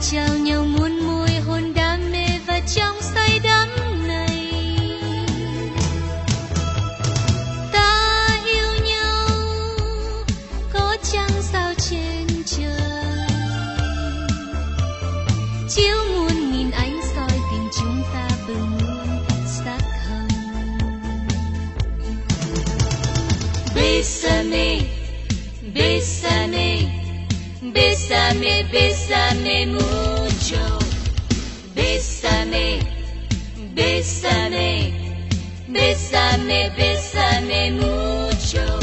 เจ้าnhau muốn mùi hôn đam mê và trong say đắm này ta yêu nhau có trăng sao trên trời chiếu muôn nghìn ánh soi tình chúng ta bừng muôn sắc hồng Bésame Bésame Bésame, bésame mucho. Bésame, bésame, bésame, bésame mucho.